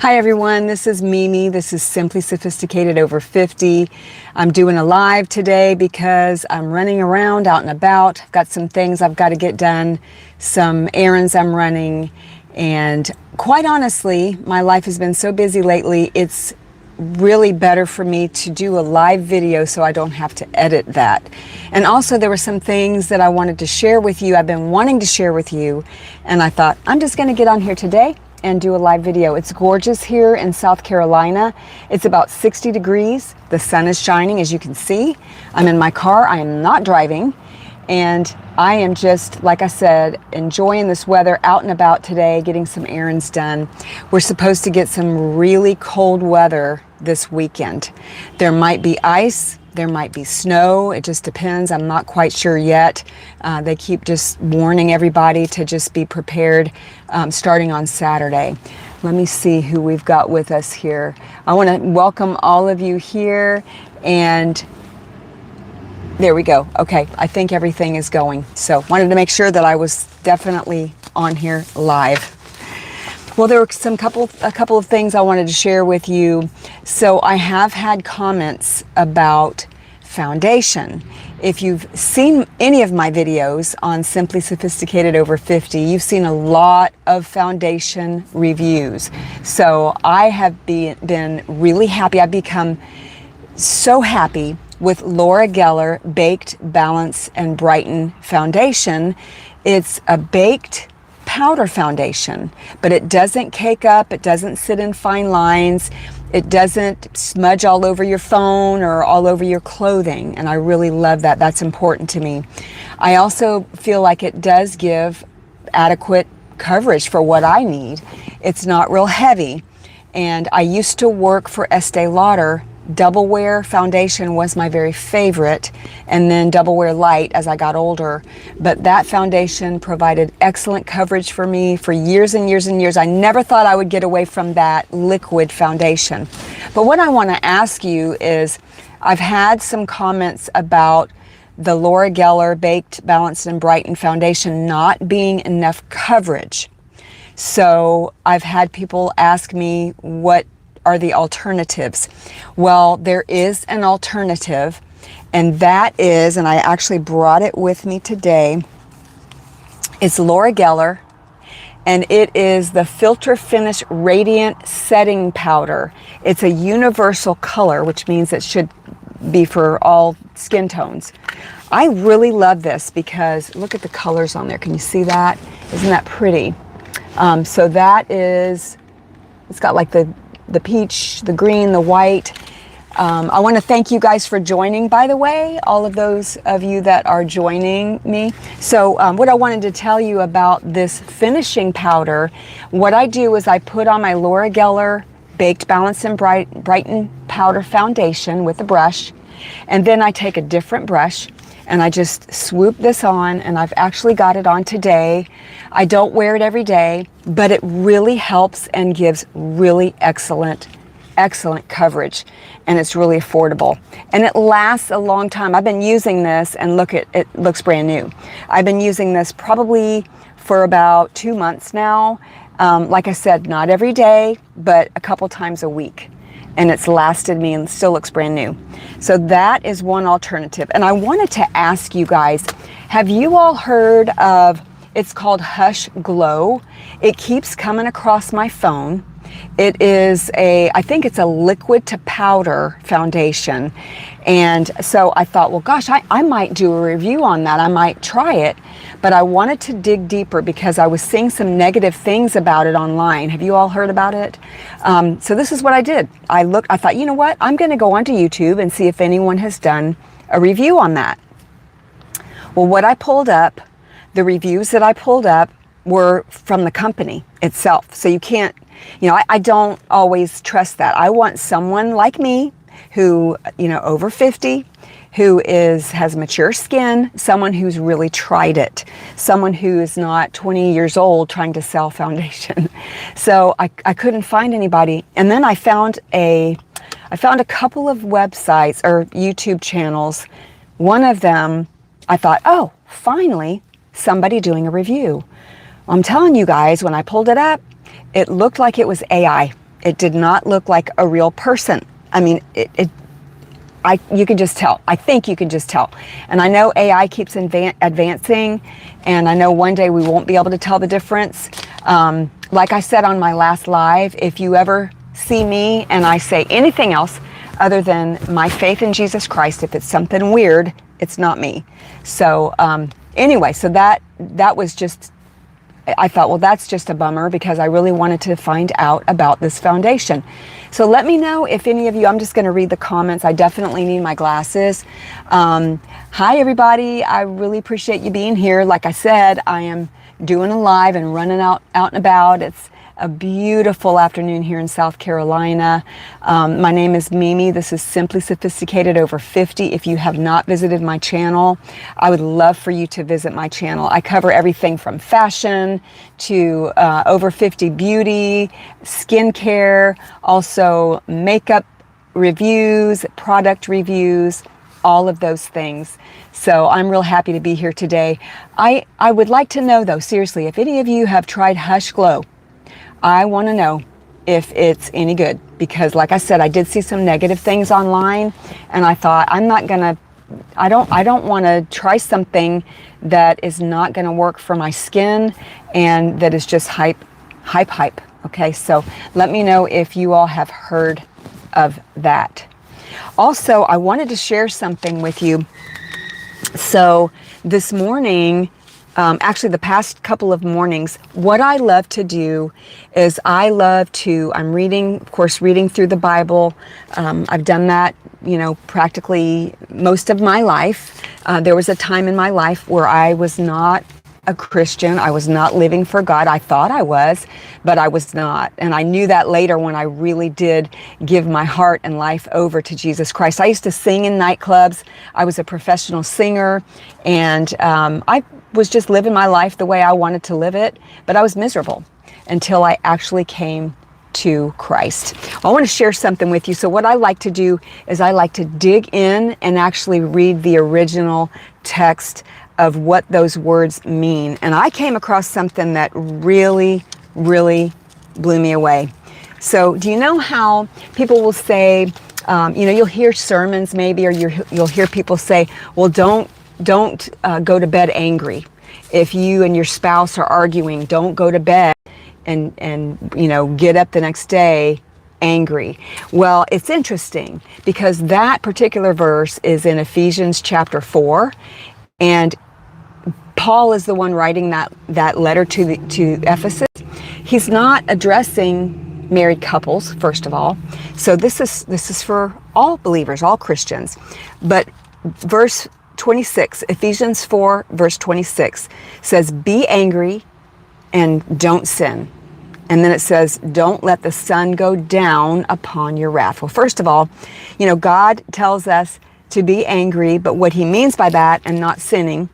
Hi everyone, this is Mimi. This is Simply Sophisticated Over 50. I'm doing a live today because I'm running around out and about. I've got some things I've got to get done, some errands I'm running, and quite honestly, my life has been so busy lately, it's really better for me to do a live video so I don't have to edit that. And also there were some things that I wanted to share with you. I've been wanting to share with you, and I thought I'm just going to get on here today and do a live video. It's gorgeous here in South Carolina. It's about 60 degrees. The sun is shining, as you can see. I'm in my car. I am not driving. And I am just, like I said, enjoying this weather, out and about today, getting some errands done. We're supposed to get some really cold weather this weekend. There might be ice. There might be snow. It just depends. I'm not quite sure yet. They keep just warning everybody to just be prepared starting on Saturday. Let me see who we've got with us here. I want to welcome all of you here, and there we go. Okay, I think everything is going. So wanted to make sure that I was definitely on here live. Well, there were a couple of things I wanted to share with you. So I have had comments about foundation. If you've seen any of my videos on Simply Sophisticated Over 50, you've seen a lot of foundation reviews. So I have been really happy. I've become so happy with Laura Geller Baked, Balance, and Brighten Foundation. It's a baked powder foundation, but it doesn't cake up, it doesn't sit in fine lines, it doesn't smudge all over your phone or all over your clothing, and I really love that. That's important to me. I also feel like it does give adequate coverage for what I need. It's not real heavy, and I used to work for Estee Lauder. Double Wear foundation was my very favorite, and then Double Wear Light as I got older. But that foundation provided excellent coverage for me for years and years and years. I never thought I would get away from that liquid foundation. But what I want to ask you is, I've had some comments about the Laura Geller Baked, Balanced, and Brightened foundation not being enough coverage. So I've had people ask me, what are the alternatives? Well, there is an alternative, and that is, and I actually brought it with me today, it's Laura Geller, and it is the Filter Finish Radiant Setting Powder. It's a universal color, which means it should be for all skin tones. I really love this because look at the colors on there. Can you see that? Isn't that pretty? So that is, it's got like the peach, the green, the white. I want to thank you guys for joining, by the way, all of those of you that are joining me. So what I wanted to tell you about this finishing powder, what I do is I put on my Laura Geller Baked, Balanced, and Brighten Powder Foundation with a brush, and then I take a different brush and I just swoop this on, and I've actually got it on today. I don't wear it every day, but it really helps and gives really excellent coverage, and it's really affordable, and it lasts a long time. I've been using this, and look, it looks brand new. I've been using this probably for about 2 months now. Like I said, not every day, but a couple times a week. And it's lasted me and still looks brand new. So that is one alternative. And I wanted to ask you guys, have you all heard of, it's called Hush Glow. It keeps coming across my phone. It is I think it's a liquid to powder foundation. And so I thought, well, gosh, I might do a review on that. I might try it. But I wanted to dig deeper because I was seeing some negative things about it online. Have you all heard about it? So this is what I did. I thought, you know what? I'm going to go onto YouTube and see if anyone has done a review on that. Well, what I pulled up, the reviews that I pulled up were from the company itself. So you can't, I don't always trust that. I want someone like me who, over 50, who has mature skin, someone who's really tried it, someone who is not 20 years old trying to sell foundation. So I couldn't find anybody. And then I found a couple of websites or YouTube channels. One of them, I thought, oh, finally, somebody doing a review. I'm telling you guys, when I pulled it up, it looked like it was AI. It did not look like a real person. I mean, you can just tell. I think you can just tell. And I know AI keeps advancing, and I know one day we won't be able to tell the difference. Like I said on my last live, if you ever see me and I say anything else other than my faith in Jesus Christ, if it's something weird, it's not me. So anyway, so that was just, I thought, well, that's just a bummer, because I really wanted to find out about this foundation. So let me know if any of you, I'm just going to read the comments. I definitely need my glasses. Hi, everybody. I really appreciate you being here. Like I said, I am doing a live and running out and about. It's a beautiful afternoon here in South Carolina. My name is Mimi. This is Simply Sophisticated Over 50. If you have not visited my channel, I would love for you to visit my channel. I cover everything from fashion to over 50 beauty, skincare, also makeup reviews, product reviews, all of those things. So I'm real happy to be here today. I would like to know, though, seriously, if any of you have tried Hush Glow. I want to know if it's any good, because like I said, I did see some negative things online, and I thought, I don't want to try something that is not going to work for my skin and that is just hype. Okay, so let me know if you all have heard of that. Also, I wanted to share something with you. So this morning, actually the past couple of mornings, what I love to do is I'm reading, of course, reading through the Bible. I've done that, practically most of my life. There was a time in my life where I was not a Christian. I was not living for God. I thought I was, but I was not. And I knew that later when I really did give my heart and life over to Jesus Christ. I used to sing in nightclubs. I was a professional singer, and I was just living my life the way I wanted to live it, but I was miserable until I actually came to Christ. I want to share something with you. So what I like to do is I like to dig in and actually read the original text of what those words mean. And I came across something that really, really blew me away. So do you know how people will say, you'll hear sermons maybe, or you'll hear people say, well, don't go to bed angry. If you and your spouse are arguing, don't go to bed and get up the next day angry. Well, it's interesting because that particular verse is in Ephesians chapter 4, and Paul is the one writing that letter to Ephesus. He's not addressing married couples, first of all. So this is for all believers, all Christians. But verse 26, Ephesians 4, verse 26 says, be angry and don't sin. And then it says, don't let the sun go down upon your wrath. Well, first of all, God tells us to be angry, but what he means by that, and not sinning,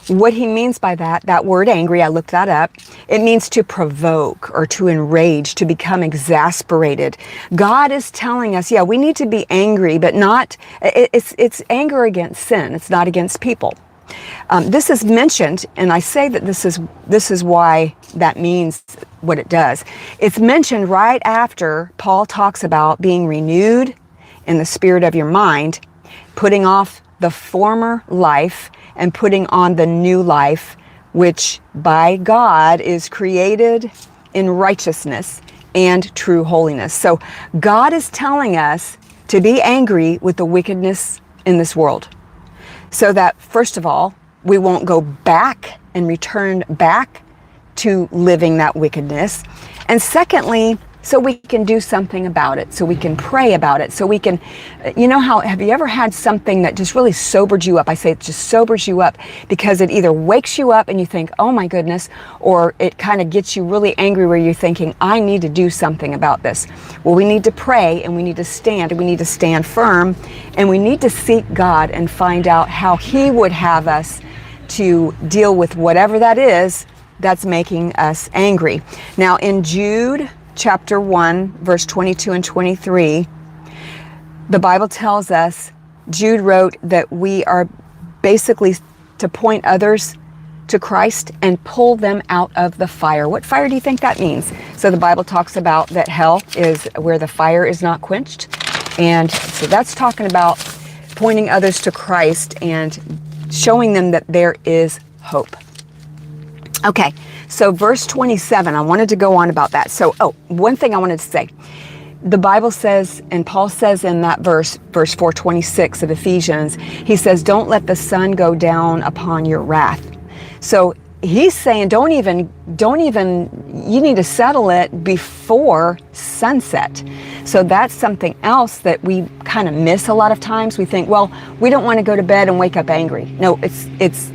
what he means by that word angry, I looked that up, it means to provoke or to enrage, to become exasperated. God is telling us, we need to be angry, but not, it's anger against sin. It's not against people. This is mentioned, and I say that this is why that means what it does. It's mentioned right after Paul talks about being renewed in the spirit of your mind, putting off the former life and putting on the new life, which by God is created in righteousness and true holiness. So God is telling us to be angry with the wickedness in this world, so that, first of all, we won't go back and return back to living that wickedness. And secondly, so we can do something about it, so we can pray about it, so we can, have you ever had something that just really sobered you up? I say it just sobers you up because it either wakes you up and you think, oh my goodness, or it kind of gets you really angry where you're thinking, I need to do something about this. Well, we need to pray, and we need to stand firm, and we need to seek God and find out how he would have us to deal with whatever that is that's making us angry. Now in Jude chapter 1, verse 22 and 23, the Bible tells us, Jude wrote that we are basically to point others to Christ and pull them out of the fire. What fire do you think that means? So the Bible talks about that hell is where the fire is not quenched. And so that's talking about pointing others to Christ and showing them that there is hope. Okay, so verse 27, I wanted to go on about that. So, one thing I wanted to say. The Bible says, and Paul says in that verse 426 of Ephesians, he says, don't let the sun go down upon your wrath. So he's saying, don't even, you need to settle it before sunset. So that's something else that we kind of miss a lot of times. We think, well, we don't want to go to bed and wake up angry. No, it's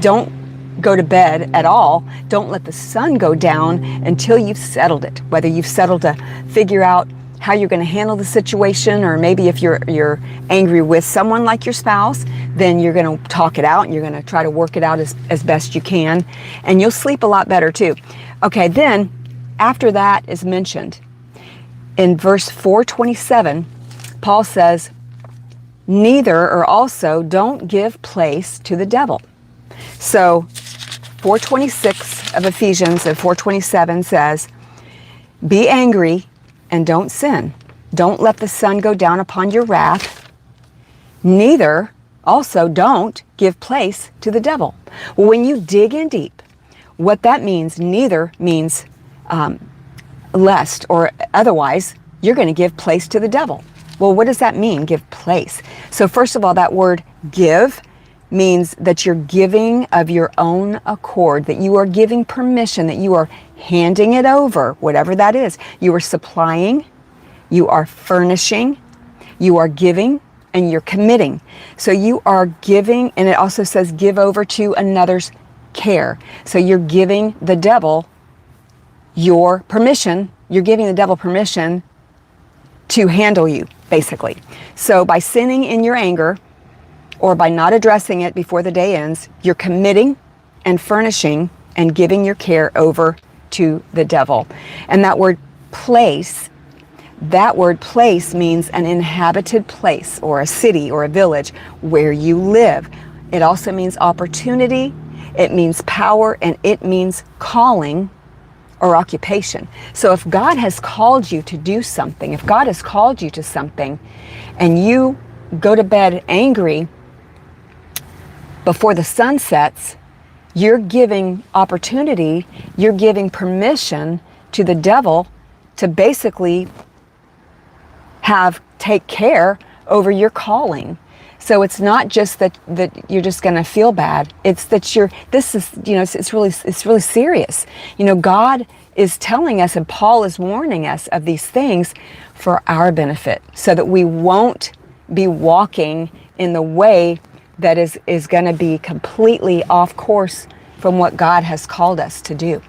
don't go to bed at all. Don't let the sun go down until you've settled it. Whether you've settled to figure out how you're going to handle the situation, or maybe if you're angry with someone like your spouse, then you're going to talk it out and you're going to try to work it out as best you can, and you'll sleep a lot better too. Okay, then after that is mentioned in verse 427, Paul says, neither or also don't give place to the devil. So 426 of Ephesians and 427 says, be angry and don't sin. Don't let the sun go down upon your wrath. Neither also don't give place to the devil. Well, when you dig in deep, what that means, neither means lest or otherwise, you're going to give place to the devil. Well, what does that mean, give place? So first of all, that word give means that you're giving of your own accord, that you are giving permission, that you are handing it over, whatever that is. You are supplying, you are furnishing, you are giving, and you're committing. So you are giving, and it also says give over to another's care. So you're giving the devil your permission, you're giving the devil permission to handle you, basically. So by sinning in your anger, or by not addressing it before the day ends, you're committing and furnishing and giving your care over to the devil. And that word place means an inhabited place or a city or a village where you live. It also means opportunity, it means power, and it means calling or occupation. So if God has called you to do something, if God has called you to something, and you go to bed angry before the sun sets, you're giving opportunity, you're giving permission to the devil to basically take care over your calling. So it's not just that you're just going to feel bad. It's that it's really serious. God is telling us, and Paul is warning us of these things for our benefit, so that we won't be walking in the way that is going to be completely off course from what God has called us to do.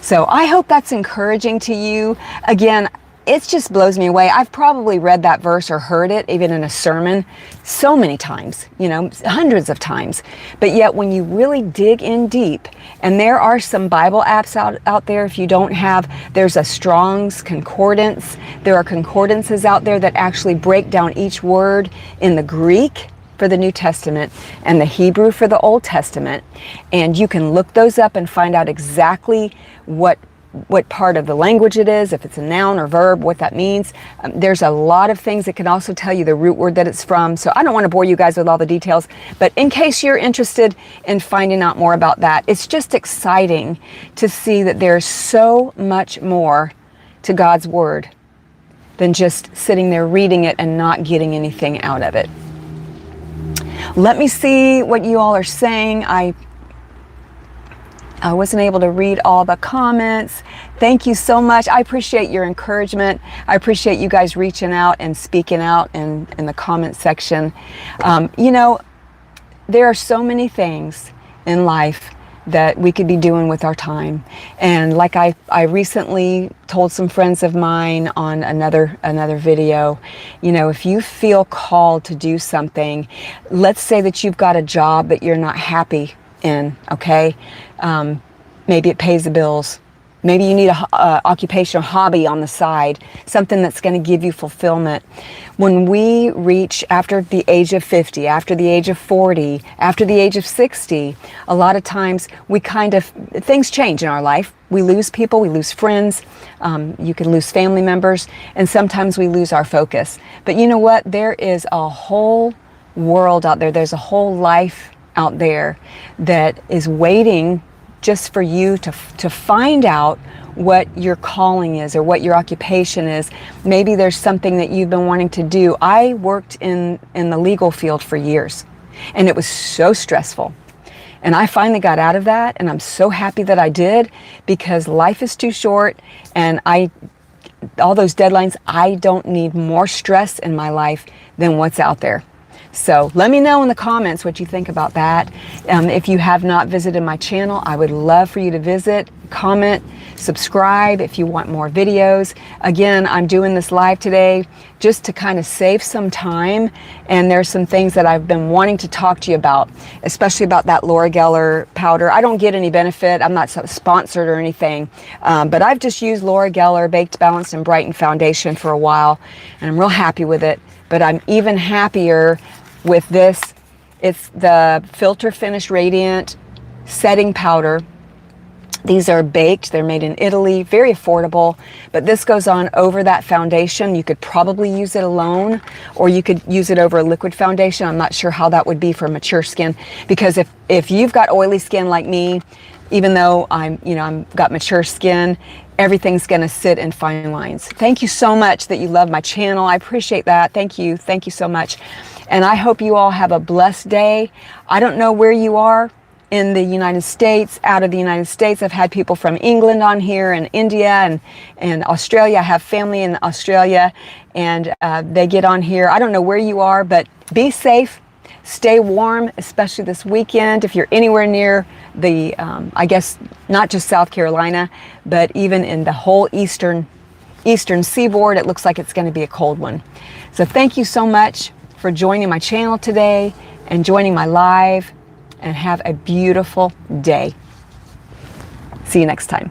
So I hope that's encouraging to you. Again, it just blows me away. I've probably read that verse or heard it even in a sermon so many times, hundreds of times. But yet when you really dig in deep, and there are some Bible apps out there, if you don't have, there's a Strong's Concordance. There are concordances out there that actually break down each word in the Greek for the New Testament and the Hebrew for the Old Testament. And you can look those up and find out exactly what part of the language it is, if it's a noun or verb, what that means. There's a lot of things that can also tell you the root word that it's from. So I don't want to bore you guys with all the details, but in case you're interested in finding out more about that, it's just exciting to see that there's so much more to God's Word than just sitting there reading it and not getting anything out of it. Let me see what you all are saying. I wasn't able to read all the comments. Thank you so much. I appreciate your encouragement. I appreciate you guys reaching out and speaking out in the comment section. There are so many things in life that we could be doing with our time. And like I recently told some friends of mine on another video, if you feel called to do something, let's say that you've got a job that you're not happy in, okay? Maybe it pays the bills, Maybe you need a occupational hobby on the side, something that's going to give you fulfillment. When we reach after the age of 50, after the age of 40, after the age of 60, a lot of times things change in our life. We lose people, we lose friends, you can lose family members, and sometimes we lose our focus. But you know what? There is a whole world out there. There's a whole life out there that is waiting just for you to find out what your calling is or what your occupation is. Maybe there's something that you've been wanting to do. I worked in the legal field for years, and it was so stressful. And I finally got out of that, and I'm so happy that I did, because life is too short, and all those deadlines, I don't need more stress in my life than what's out there. So let me know in the comments what you think about that. If you have not visited my channel, I would love for you to visit, comment, subscribe if you want more videos. Again, I'm doing this live today just to kind of save some time, and there's some things that I've been wanting to talk to you about, especially about that Laura Geller powder. I don't get any benefit. I'm not sponsored or anything, but I've just used Laura Geller Baked, Balanced, and Brightened Foundation for a while, and I'm real happy with it. But I'm even happier with this. It's the Filter Finish Radiant Setting Powder. These are baked, they're made in Italy, very affordable, but this goes on over that foundation. You could probably use it alone, or you could use it over a liquid foundation. I'm not sure how that would be for mature skin, because if you've got oily skin like me, even though I'm got mature skin, everything's going to sit in fine lines. Thank you so much that you love my channel. I appreciate that. Thank you so much. And I hope you all have a blessed day. I don't know where you are in the United States, out of the United States. I've had people from England on here, and India, and Australia. I have family in Australia, and they get on here. I don't know where you are, but be safe. Stay warm, especially this weekend. If you're anywhere near the, I guess, not just South Carolina, but even in the whole eastern seaboard, it looks like it's going to be a cold one. So thank you so much for joining my channel today and joining my live, and have a beautiful day. See you next time.